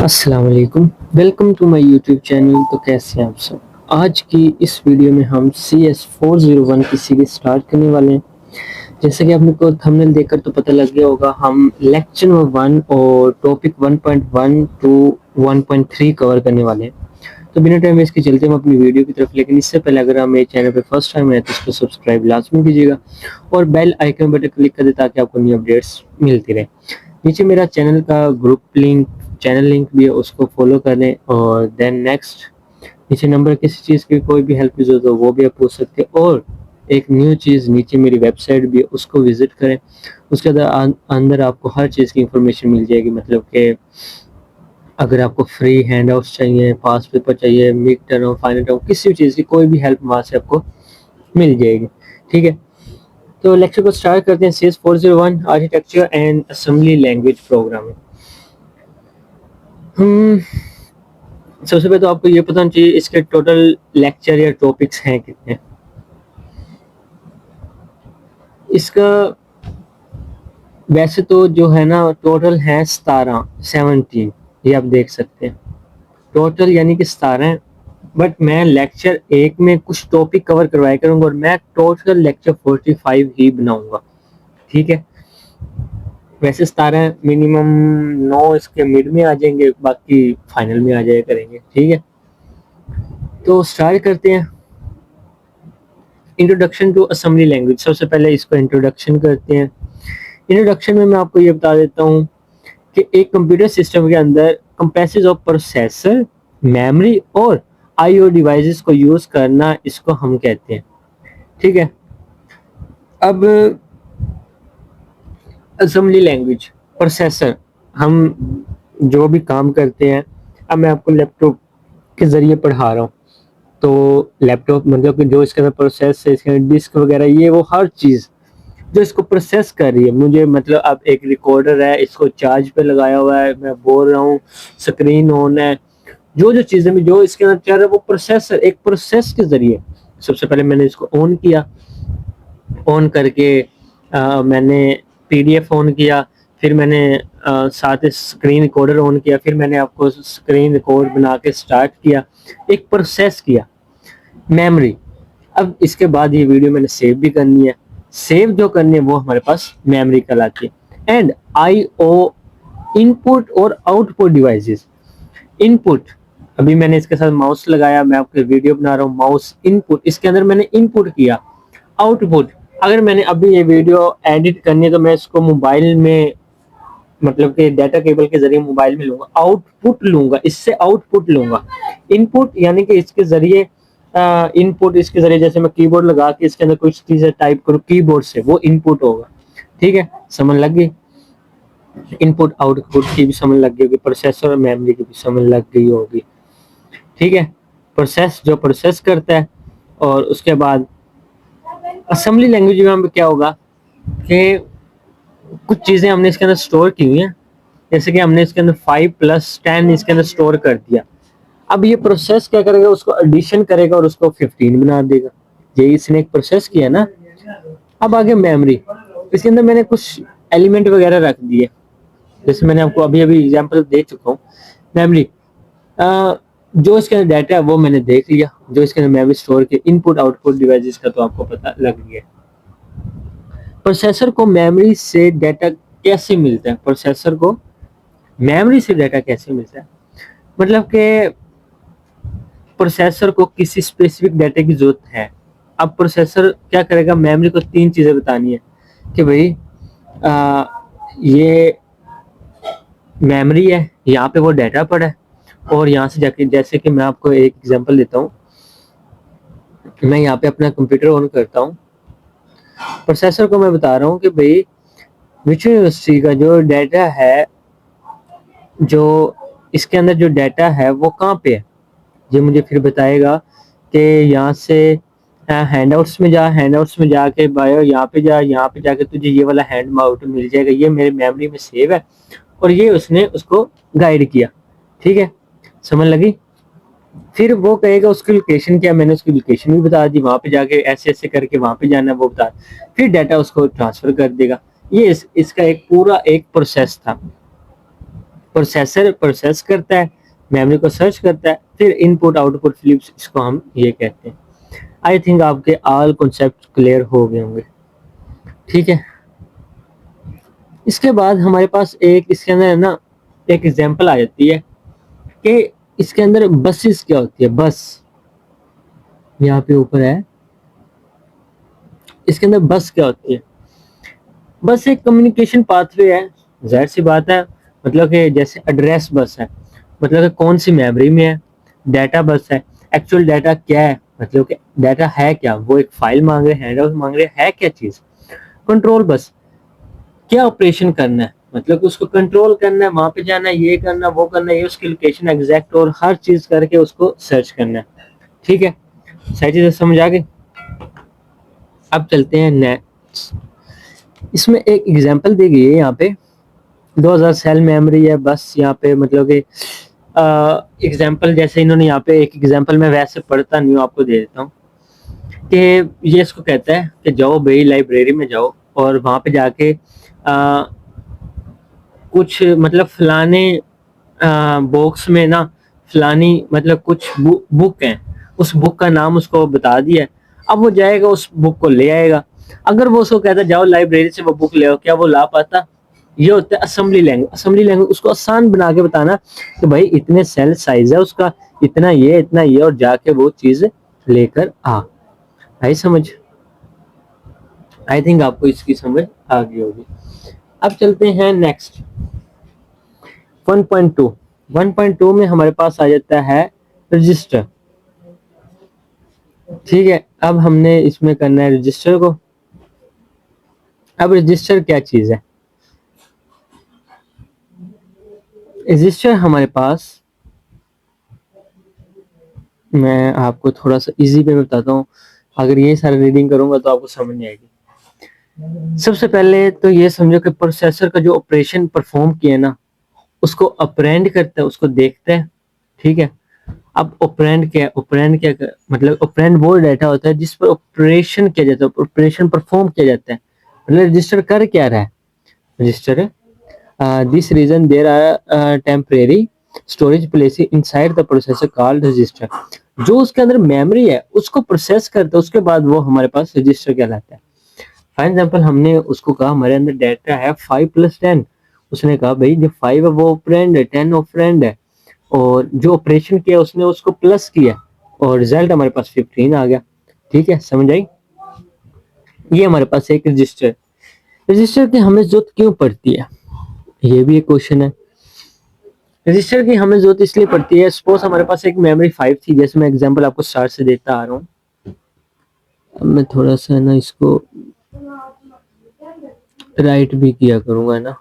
अस्सलाम वालेकुम, welcome to my YouTube channel. तो कैसे हैं आप सब। आज की इस वीडियो में हम CS401 की सीरीज स्टार्ट करने वाले हैं। जैसे कि आपने को थंबनेल देखकर तो पता लग गया होगा, हम लेक्चर नंबर 1 और टॉपिक 1.1 टू 1.3 कवर करने वाले हैं। तो बिना टाइम वेस्ट के चलते हम अपनी वीडियो की तरफ। लेकिन इससे पहले अगर आप मेरे चैनल पे फर्स्ट टाइम आए तो इसको सब्सक्राइब लाजमी कीजिएगा और बेल आइकन बटन क्लिक कर दे ताकि आपको न्यू अपडेट्स मिलती रहे। नीचे मेरा चैनल का ग्रुप लिंक, चैनल लिंक भी है, उसको फॉलो करें। और देन नेक्स्ट नीचे नंबर किसी चीज़ की कोई भी हेल्प की जरूरत हो वो भी आप पूछ सकते हैं। और एक न्यू चीज़, नीचे मेरी वेबसाइट भी है, उसको विजिट करें। उसके अंदर आपको हर चीज़ की इंफॉर्मेशन मिल जाएगी। मतलब कि अगर आपको फ्री हैंडआउट्स चाहिए, पास पेपर चाहिए, मिड टर्म, फाइनल टर्म, किसी भी चीज़ की कोई भी हेल्प वहाँ से आपको मिल जाएगी। ठीक है, तो लेक्चर को स्टार्ट करते हैं। CS401 architecture and assembly language programming. सबसे पहले तो आपको ये पता होना चाहिए इसके टोटल लेक्चर या टॉपिक्स हैं कितने। इसका वैसे तो जो है ना, टोटल है 17 ये आप देख सकते हैं। टोटल यानी कि 17 है, बट मैं लेक्चर 1 में कुछ टॉपिक कवर करवाया करूंगा और मैं टोटल लेक्चर 45 ही बनाऊंगा। ठीक है, वैसे 17 मिनिमम 9 इसके मिड में आ जाएंगे, बाकी फाइनल में आ जाया करेंगे। ठीक है, तो स्टार्ट करते हैं। Introduction to assembly language. सबसे पहले इसको इंट्रोडक्शन करते हैं। इंट्रोडक्शन में मैं आपको ये बता देता हूँ कि एक कंप्यूटर सिस्टम के अंदर कंप्रेसेस ऑफ प्रोसेसर, मेमोरी और आईओ डिवाइसेस को यूज करना, इसको हम कहते हैं। ठीक है, अब असेंबली लैंग्वेज, प्रोसेसर, हम जो भी काम करते हैं, अब मैं आपको लैपटॉप के जरिए पढ़ा रहा हूँ। तो लैपटॉप मतलब कि जो इसके अंदर प्रोसेस है, इसके अंदर डिस्क वगैरह, ये वो हर चीज़ जो इसको प्रोसेस कर रही है मुझे, मतलब अब एक रिकॉर्डर है, इसको चार्ज पे लगाया हुआ है, मैं बोल रहा हूँ, स्क्रीन ऑन है, जो जो चीज़ें में जो इसके अंदर चल रहा है वो प्रोसेसर, एक प्रोसेस के जरिए। सबसे पहले मैंने इसको ऑन किया, ऑन करके मैंने पीडीएफ ऑन किया, फिर मैंने साथ ही स्क्रीन रिकॉर्डर ऑन किया, फिर मैंने आपको स्क्रीन रिकॉर्ड बना के स्टार्ट किया, एक प्रोसेस किया। मेमोरी, अब इसके बाद ये वीडियो मैंने सेव भी करनी है, सेव जो करनी है वो हमारे पास मेमोरी कहलाती है। एंड आईओ, इनपुट और आउटपुट डिवाइसेस। इनपुट, अभी मैंने इसके साथ माउस लगाया, मैं आपको वीडियो बना रहा हूँ, माउस इनपुट, इसके अंदर मैंने इनपुट किया। आउटपुट, अगर मैंने अभी ये वीडियो एडिट करनी है तो मैं इसको मोबाइल में, मतलब कि डाटा केबल के जरिए मोबाइल में लूंगा, आउटपुट लूंगा, इससे आउटपुट लूंगा। इनपुट यानी कि इसके जरिए इनपुट, इसके जरिए जैसे मैं कीबोर्ड लगा के इसके अंदर कुछ चीजें टाइप करूँ कीबोर्ड से, वो इनपुट होगा। ठीक है, समझ लग गई। इनपुट आउटपुट की भी समझ लग गई होगी, प्रोसेसर और मेमोरी की भी समझ लग गई होगी। ठीक है, प्रोसेस जो प्रोसेस करता है। और उसके बाद असेंबली लैंग्वेज में क्या होगा कि कुछ चीजें हमने इसके अंदर स्टोर की हुई हैं, जैसे कि हमने इसके अंदर 5+10 इसके अंदर स्टोर कर दिया। अब ये प्रोसेस क्या करेगा, उसको एडिशन करेगा और उसको 15 बना देगा। ये इसने एक प्रोसेस किया ना। अब आगे मेमोरी, इसके अंदर मैंने कुछ एलिमेंट वगैरह रख दिए, जैसे मैंने आपको अभी अभी एग्जांपल दे चुका हूँ। मेमोरी, जो इसके अंदर डाटा है वो मैंने देख लिया, जो इसके अंदर मेमोरी स्टोर किया। इनपुट आउटपुट डिवाइसेस का तो आपको पता लग गया। प्रोसेसर को मेमोरी से डाटा कैसे मिलता है, प्रोसेसर को मेमोरी से डाटा कैसे मिलता है, मतलब कि प्रोसेसर को किसी स्पेसिफिक डाटा की जरूरत है। अब प्रोसेसर क्या करेगा, मेमोरी को 3 चीजें बतानी है कि भाई ये मेमोरी है, यहाँ पे वो डाटा पड़ा है, और यहाँ से जाके, जैसे कि मैं आपको एक एग्जांपल देता हूँ, मैं यहाँ पे अपना कंप्यूटर ऑन करता हूँ, प्रोसेसर को मैं बता रहा हूँ कि भाई विचुअल यूनिवर्सिटी का जो डाटा है, जो इसके अंदर जो डाटा है वो कहाँ पे है, ये मुझे फिर बताएगा कि यहाँ से हैंडआउट्स में जा, हैंडआउट्स में जाके बायो यहाँ पे जा, यहाँ पे जाके तुझे ये वाला हैंड आउट मिल जाएगा, ये मेरे मेमोरी में सेव है और ये उसने उसको गाइड किया। ठीक है, समझ लगी। फिर वो कहेगा उसकी लोकेशन क्या, मैंने उसकी लोकेशन भी बता दी, वहां पे जाके ऐसे ऐसे करके वहां पे जाना वो बता, फिर डाटा उसको ट्रांसफर कर देगा। ये इसका एक पूरा एक प्रोसेस था। प्रोसेसर प्रोसेस करता है, मेमोरी को सर्च करता है, फिर इनपुट आउटपुट फ्लिप्स, इसको हम ये कहते हैं। आई थिंक आपके ऑल कॉन्सेप्ट क्लियर हो गए होंगे, ठीक है। इसके बाद हमारे पास एक इसके अंदर है ना एक एग्जांपल आ जाती है कि इसके अंदर बसेस क्या होती है। बस यहाँ पे ऊपर है, इसके अंदर बस क्या होती है। बस एक कम्युनिकेशन पाथवे है, जाहिर सी बात है, मतलब कि जैसे एड्रेस बस है, मतलब कि कौन सी मेमोरी में है। डाटा बस है, एक्चुअल डाटा क्या है, मतलब कि डाटा है क्या, वो एक फाइल मांग रहे, हैंडआउट मांग रहे, है क्या चीज। कंट्रोल बस, क्या ऑपरेशन करना है, मतलब कि उसको कंट्रोल करना है, वहां पे जाना है, ये करना, वो करना है, ये उसकी लोकेशन एग्जैक्ट और हर चीज करके उसको सर्च करना है, ठीक है। सारी चीजें समझ आ गई। अब चलते हैं नेक्स्ट। इसमें एक एग्जांपल दी गई है यहाँ पे, 2000 सेल मेमोरी है बस यहाँ पे, मतलब कि एग्जांपल जैसे इन्होंने यहाँ पे एक एग्जांपल में वैसे पढ़ता नहीं हूँ, आपको दे देता हूँ कि ये इसको कहता है कि जाओ भाई लाइब्रेरी में जाओ और वहां पे जाके कुछ मतलब फलाने बॉक्स में ना फलानी मतलब कुछ बुक है, उस बुक का नाम उसको बता दिया। अब वो जाएगा उस बुक को ले आएगा। अगर वो उसको कहता जाओ लाइब्रेरी से वो बुक ले आओ, क्या वो ला पाता। ये होता है असेंबली लैंग्वेज। असेंबली लैंग्वेज उसको आसान बना के बताना कि भाई इतने सेल साइज है उसका, इतना ये और जाके वो चीज लेकर आ। आई समझ। आई थिंक आपको इसकी समझ आ गई होगी। अब चलते हैं नेक्स्ट 1.2। 1.2 में हमारे पास आ जाता है रजिस्टर, ठीक है। अब हमने इसमें करना है रजिस्टर को। अब रजिस्टर क्या चीज है। रजिस्टर हमारे पास, मैं आपको थोड़ा सा इजी वे में बताता हूँ, अगर ये सारा रीडिंग करूंगा तो आपको समझ नहीं आएगी। सबसे पहले तो ये समझो कि प्रोसेसर का जो ऑपरेशन परफॉर्म किया ना उसको अप्रेंड करता है, उसको देखता है, ठीक है। अब ऑपरेंड क्या है, ऑपरेंड क्या मतलब ऑपरेंड वो डाटा होता है जिस पर ऑपरेशन किया जाता है, ऑपरेशन परफॉर्म किया जाता है। मतलब रजिस्टर कर क्या रहा है। Register this region there are temporary storage place inside the processor called register. जो उसके अंदर मेमोरी है उसको प्रोसेस करता है, उसके बाद वो हमारे पास रजिस्टर कहलाता है। फॉर एग्जाम्पल हमने उसको कहा हमारे अंदर डाटा है 5+10, उसने कहा भाई जो 5 है वो ऑपरेंड है, 10 ऑपरेंड है, और जो ऑपरेशन किया उसने उसको प्लस किया और रिजल्ट हमारे पास 15 आ गया, ठीक है। समझ आई। ये हमारे पास एक रजिस्टर। रजिस्टर की हमें जरूरत क्यों पड़ती है, ये भी एक क्वेश्चन है। रजिस्टर की हमें जरूरत इसलिए पड़ती है, सपोज हमारे पास एक मेमोरी 5 थी, जैसे मैं एग्जांपल आपको स्टार्ट से देता आ रहा हूँ। अब मैं थोड़ा सा ना इसको राइट भी किया करूंगा ना,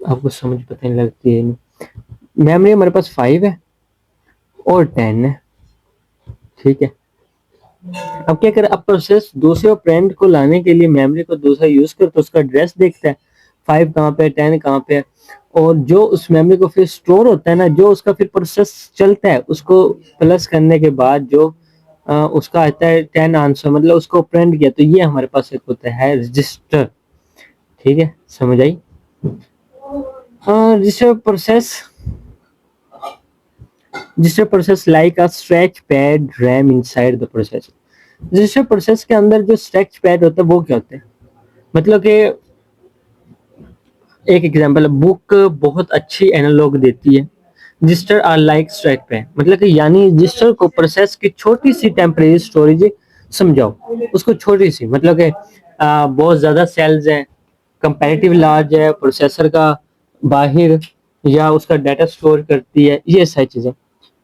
आपको समझ पता नहीं लगती है। मेमोरी हमारे पास 5 है और 10 है, ठीक है। अब क्या करें, अब प्रोसेस दूसरे ऑपरेंड को लाने के लिए मेमोरी को दूसरा यूज कर तो उसका एड्रेस देखता है 5 कहाँ पे है, 10 कहाँ पे है, और जो उस मेमोरी को फिर स्टोर होता है ना, जो उसका फिर प्रोसेस चलता है उसको प्लस करने के बाद जो उसका आता है 10 आंसर, मतलब उसको ऑपरेंड किया, तो ये हमारे पास एक होता है रजिस्टर, ठीक है। समझ आई। Register process, register process like a stretch pad ram inside the process. Register process के अंदर जो स्ट्रेच पैड होता है वो क्या होता है, मतलब कि एक एग्जांपल, बुक बहुत अच्छी एनालॉग देती है। Register are like stretch pad, मतलब कि यानी रजिस्टर को प्रोसेस की छोटी सी टेम्परेरी स्टोरेज समझाओ, उसको छोटी सी, मतलब कि बहुत ज्यादा सेल्स हैं, कंपैरेटिव लार्ज है प्रोसेसर का बाहर, या उसका डाटा स्टोर करती है, ये सारी चीजें।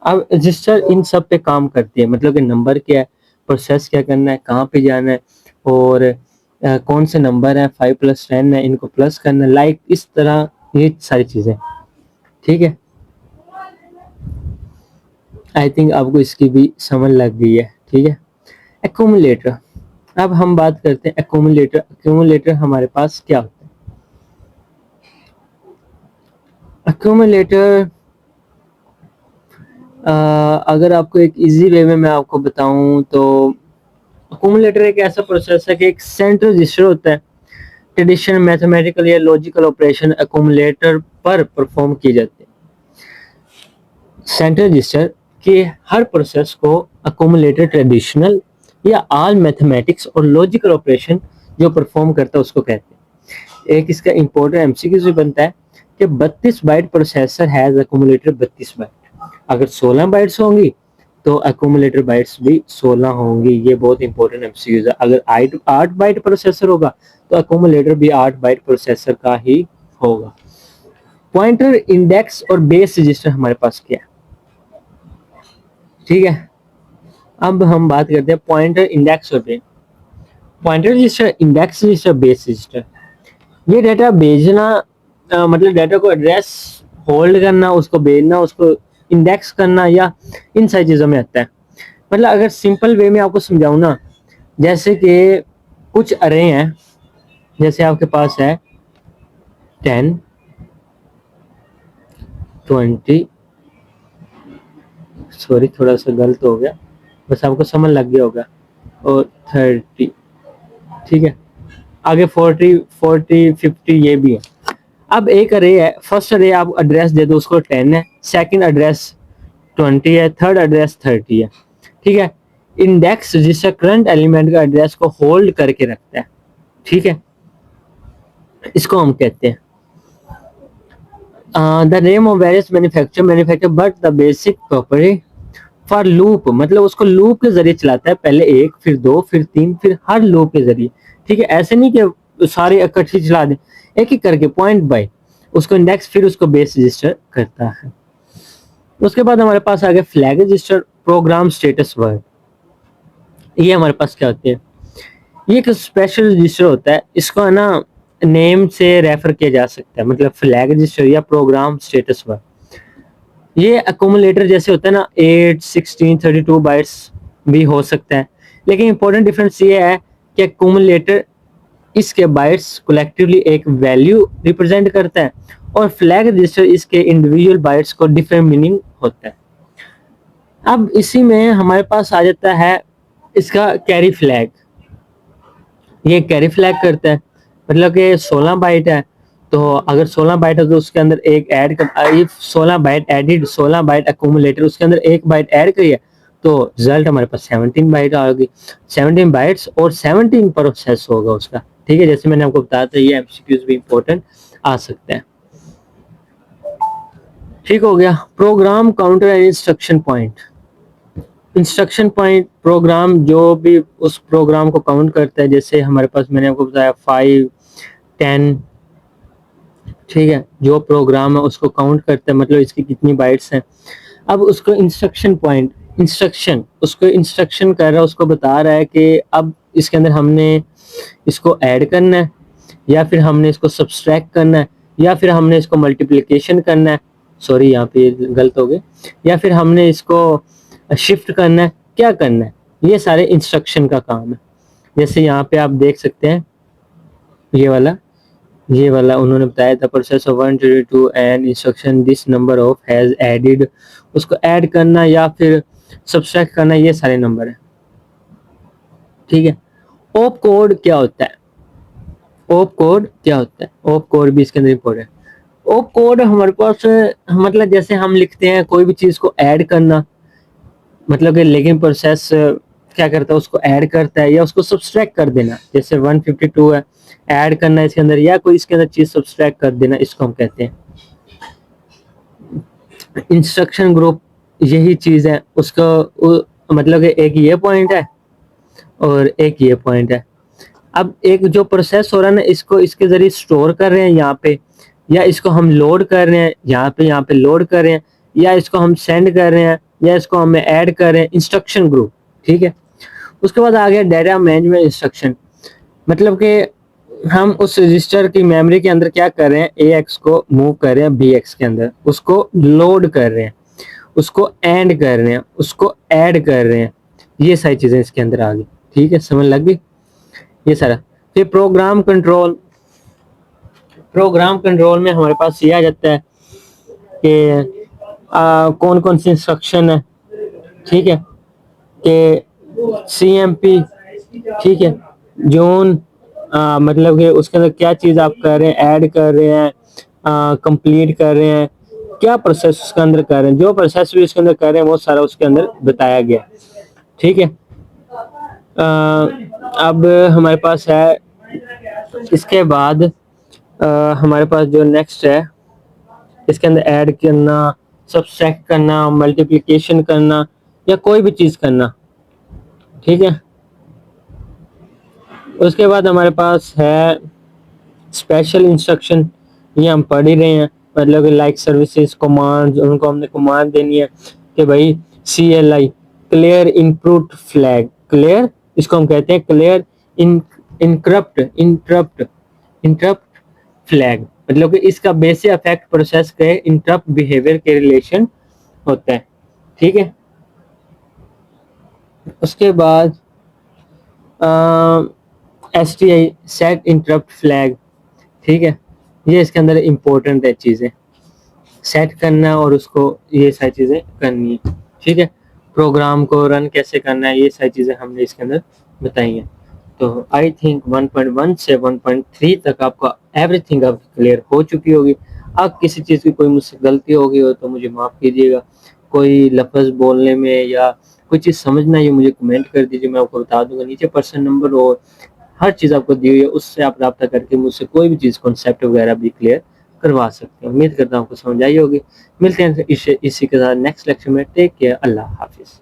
अब रजिस्टर इन सब पे काम करती है, मतलब कि नंबर क्या है, प्रोसेस क्या करना है, कहाँ पे जाना है, और कौन से नंबर है, 5+10 है, इनको प्लस करना है, लाइक इस तरह ये सारी चीजें, ठीक है। आई थिंक आपको इसकी भी समझ लग गई है, ठीक है। एक्यूमुलेटर, अब हम बात करते हैं एक्यूमुलेटर। एक्यूमुलेटर हमारे पास क्या होता है। एक्यूमुलेटर अगर आपको एक इजी वे में मैं आपको बताऊं तो एक्यूमुलेटर एक ऐसा प्रोसेस है कि एक सेंट्रल रजिस्टर होता है। ट्रेडिशनल मैथमेटिकल या लॉजिकल ऑपरेशन एक्यूमुलेटर पर परफॉर्म किए जाते हैं। सेंट्रल रजिस्टर के हर प्रोसेस को अकोमुलेटर ट्रेडिशनल या ऑल मैथमेटिक्स और लॉजिकल ऑपरेशन जो परफॉर्म करता है उसको कहते हैं। एक इसका इंपॉर्टेंट एमसीक्यू भी बनता है कि 32 bite processor has accumulator 32 bite. अगर 16 बाइट्स होंगी तो अकोमुलेटर बाइट्स भी 16 होंगी। ये बहुत इंपॉर्टेंट एमसीक्यू है। अगर 8 बाइट प्रोसेसर होगा तो अकोमुलेटर भी 8 बाइट प्रोसेसर का ही होगा। पॉइंटर, इंडेक्स और बेस रजिस्टर हमारे पास क्या है, ठीक है। अब हम बात करते हैं पॉइंटर, इंडेक्स और base. Pointer register, index register, base register, ये डेटा भेजना मतलब डेटा को एड्रेस होल्ड करना, उसको भेजना, उसको इंडेक्स करना, या इन सारी चीज़ों में आता है। मतलब अगर सिंपल वे में आपको समझाऊं ना, जैसे कि कुछ अरे हैं, जैसे आपके पास है 10, 20, सॉरी थोड़ा सा गलत हो गया, बस आपको समझ लग गया होगा, और 30, ठीक है। आगे 40, 50 ये भी है। अब एक अरे है, फर्स्ट अरे आप एड्रेस दे दो, उसको 10 है, सेकंड एड्रेस 20 है, थर्ड एड्रेस 30 है, ठीक है। इंडेक्स रजिस्टर करंट एलिमेंट का एड्रेस को होल्ड करके रखता है, ठीक है, इसको हम कहते हैं the name of various manufacture but the basic property for loop, मतलब उसको लूप के जरिए चलाता है, पहले 1 फिर 2 फिर 3 फिर हर लूप के जरिए, ठीक है। ऐसे नहीं कि सारे इकट्ठे चला दें, एक एक करके पॉइंट बाय उसको इंडेक्स फिर उसको बेस रजिस्टर करता है। उसके बाद हमारे पास आ गया flag register, program status word. ये हमारे पास क्या होते हैं, ये एक स्पेशल रजिस्टर होता है, इसको है ना नेम से रेफर किया जा सकता है, मतलब फ्लैग रजिस्टर या प्रोग्राम स्टेटस वर्ड। ये अकोमुलेटर जैसे होता है ना 8, 16, 32 बाइट्स भी हो सकता है, लेकिन इंपॉर्टेंट डिफरेंस ये है कि अकोमुलेटर इसके बाइट्स कलेक्टिवली एक वैल्यू रिप्रेजेंट करता है और फ्लैग रजिस्टर इसके इंडिविजुअल बाइट्स को डिफरेंट मीनिंग होता है। अब इसी में हमारे पास आ जाता है इसका कैरी फ्लैग। ये कैरी फ्लैग करता है, मतलब कि 16 बाइट है, तो अगर 16 बाइट है तो उसके अंदर एक ऐड कर, if 16 bite added, 16 bite accumulator, उसके अंदर एक बाइट ऐड करिए तो रिजल्ट हमारे पास 17 बाइट आएगी। 17 बाइट्स और 17 प्रोसेस होगा उसका, ठीक है। जैसे मैंने आपको बताया था, ये एमसीक्यूज भी इंपॉर्टेंट आ सकते हैं, ठीक हो गया। Program counter and instruction point. Instruction point program जो भी उस प्रोग्राम को काउंट करता है, जैसे हमारे पास मैंने आपको बताया 5, 10, ठीक है, जो प्रोग्राम है उसको काउंट करता है, मतलब इसकी कितनी बाइट्स हैं। अब उसको इंस्ट्रक्शन पॉइंट, इंस्ट्रक्शन उसको इंस्ट्रक्शन कर रहा है, उसको बता रहा है कि अब इसके अंदर हमने इसको ऐड करना है, या फिर हमने इसको सब्सट्रैक्ट करना है, या फिर हमने इसको मल्टीप्लिकेशन करना है, सॉरी यहाँ पे गलत हो गए, या फिर हमने इसको शिफ्ट करना है, क्या करना है, ये सारे इंस्ट्रक्शन का काम है। जैसे यहाँ पे आप देख सकते हैं ये वाला उन्होंने बताया था, process of 1 to 2 and instruction this number of has added, उसको ऐड करना या फिर सब्सट्रैक्ट करना, ये सारे नंबर है, ठीक है। ओप कोड क्या होता है, ओप कोड क्या होता है, ओप कोड भी इसके अंदर इंपॉर्टेंट है। ओप कोड हमारे पास मतलब जैसे हम लिखते हैं कोई भी चीज को ऐड करना, मतलब कि लेकिन प्रोसेस क्या करता है, उसको ऐड करता है या उसको सब्सट्रैक्ट कर देना। जैसे 152 है, ऐड करना है इसके अंदर या कोई इसके अंदर चीज सब्सट्रैक्ट कर देना, इसको हम कहते हैं इंस्ट्रक्शन ग्रुप। यही चीज है उसको मतलब कि एक ये पॉइंट है और एक ये पॉइंट है। अब एक जो प्रोसेस हो रहा है ना, इसको इसके जरिए स्टोर कर रहे हैं यहाँ पे, या इसको हम लोड कर रहे हैं यहाँ पे लोड कर रहे हैं, या इसको हम सेंड कर रहे हैं, या इसको हम ऐड कर रहे हैं, इंस्ट्रक्शन ग्रुप, ठीक है। उसके बाद आ गया डाटा मैनेजमेंट इंस्ट्रक्शन, मतलब कि हम उस रजिस्टर की मेमोरी के अंदर क्या कर रहे हैं, AX को मूव कर रहे हैं BX के अंदर, उसको लोड कर रहे हैं, उसको एंड कर रहे हैं, उसको ऐड कर रहे हैं, ये सारी चीजें इसके अंदर आ गई, ठीक है, समझ लग गई ये सारा। फिर प्रोग्राम कंट्रोल, प्रोग्राम कंट्रोल में हमारे पास ये आ जाता है कि कौन कौन सी इंस्ट्रक्शन है, ठीक है, कि CMP, ठीक है, जोन, मतलब कि उसके अंदर क्या चीज आप कर रहे हैं, ऐड कर रहे हैं, कंप्लीट कर रहे हैं, क्या प्रोसेस उसके अंदर कर रहे हैं, जो प्रोसेस भी उसके अंदर कर रहे हैं वो सारा उसके अंदर बताया गया। ठीक है। अब हमारे पास है, इसके बाद हमारे पास जो नेक्स्ट है, इसके अंदर ऐड करना, सब्सट्रैक्ट करना, मल्टीप्लिकेशन करना या कोई भी चीज करना। ठीक है। उसके बाद हमारे पास है स्पेशल इंस्ट्रक्शन, ये हम पढ़ ही रहे हैं, मतलब लाइक सर्विसेज कमांड्स, उनको हमने कमांड देनी है कि भाई CLI clear input flag, clear इसको हम कहते हैं क्लियर इंटरप्ट फ्लैग, मतलब कि इसका बेसिक अफेक्ट प्रोसेस के इंटरप्ट बिहेवियर के रिलेशन होता है। ठीक है। उसके बाद STI सेट इंटरप्ट फ्लैग। ठीक है। ये इसके अंदर इम्पोर्टेंट है चीज़ें सेट करना और उसको ये सारी चीज़ें करनी है। ठीक है। प्रोग्राम को रन कैसे करना है, ये सारी चीज़ें हमने इसके अंदर बताई हैं। तो आई थिंक 1.1 से 1.3 तक आपका एवरीथिंग अब क्लियर हो चुकी होगी। अब किसी चीज़ की कोई मुझसे गलती हो गई हो तो मुझे माफ़ कीजिएगा, कोई लफ्ज़ बोलने में या कोई चीज़ समझना है मुझे कमेंट कर दीजिए, मैं आपको बता दूंगा। नीचे पर्सनल नंबर और हर चीज़ आपको दी हुई है, उससे आप रब्ता करके मुझसे कोई भी चीज़ कॉन्सेप्ट वगैरह भी क्लियर करवा सकते हैं। उम्मीद करता हूँ आपको समझ आई होगी। मिलते हैं इसी के साथ नेक्स्ट लेक्चर में। टेक केयर, अल्लाह हाफिज़।